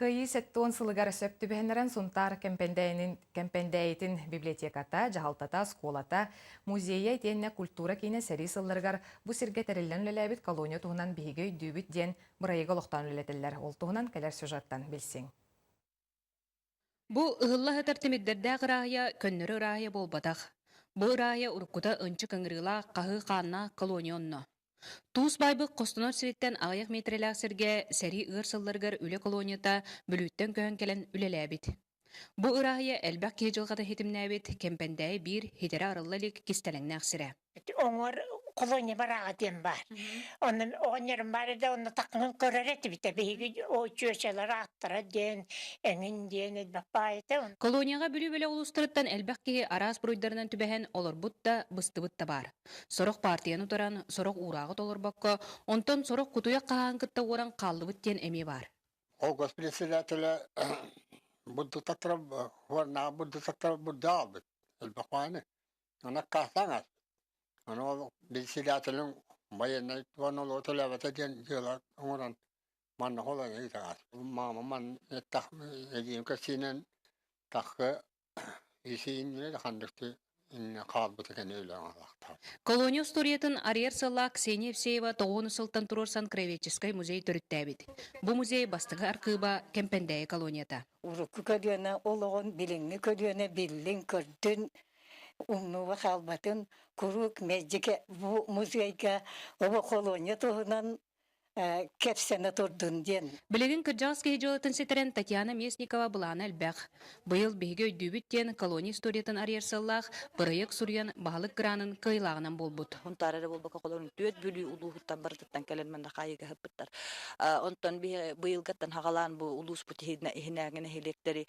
Кыйы сеттуон сылыгар сөптүбэһэннэрэн сунтар кемпендейtin библиотеката, жахалтата, сколата, музейя тенне культура кейне сери сылларгар бу сирге терилен лөләбит колония туһунан биһиге дүүбүт диэн бырайыга олохтан үлетеллер. Ол туһунан келер сюжеттан билсең. Бу ыһылла хытар тимиддердэ гыраая көннөрө ыраая болбатах. Бу ыраая уруккута ынчы кыңырыла кахы хаанна колонионно. Туус байбык Костонор сириттен аяк метрелях сирге сери ыр сылларгар үле колонията бүлүттен көһөн келен үлеләбит. Бу ыраая элбак кии жылгата хитимнәбит кемпендәй бир хитере арыллалик кистелеңнәк сире. Оңор колония бараға дем бар. Onun oğanyarım var da onu takımın körereti bite. Bihi o çöşeler attara den, emin den, edbak bayete. Колонияга бүлү-бүлө улустырыттан элбак кии араас буруйдарынан түбэһэн олорбут да быстыбыт да бар. Сорох партияны туран сорох урагы толорбакка, онтон сорох кутуя каһаан кытта уран каллыбыт диэн эми бар. О госпредседателя буду татра варна буду татра будал البقانة أنا كاسانس أنا председателем военной воно лотоля ватаден дела умран ман хола яйтагас мама ман это эдим касинен так исин не хандыкты ин калбыты кенеле алакта. Колония историятын Ариер Сала Ксения Евсеева тоғыны сылтан турорсан Краеведческий музей төрүттәбит. Бу музей бастыгы аркыба кемпендәй колонията. Урукку көдүөнө ологон билиңни көдүөнө биллин көрдүн умнуга халбатын курук межике бу музейге оба колония туһунан кепсене турдун диен. Билигин кыржагыс кеһижолатын сетерен Татьяна Местникова буланы элбэх. Быйыл биһиге өйдүүбүт диэн колония историятын Ариер Саллах бырайык сурьян баһалык гранын кыйлагынан болбут. Онтарары болбака колония төт бүлү улуухуттан бардыттан келен мен кайыга хыппыттар. Онтон быйылгаттан хагалаан бу улус бу тихинагene хелектери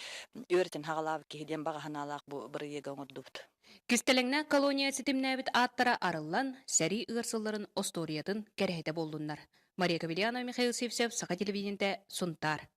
өртен хагалаап киһиден багаханалаак бу бырайыга оңордубут. Кистелеңнә колония ситимнәбит аттара арыллан сәри ырсылларын осториятын керәһете болдуннар. Мария Кавельянова, Михаил Севсев, Саха телевидениеде Сунтар.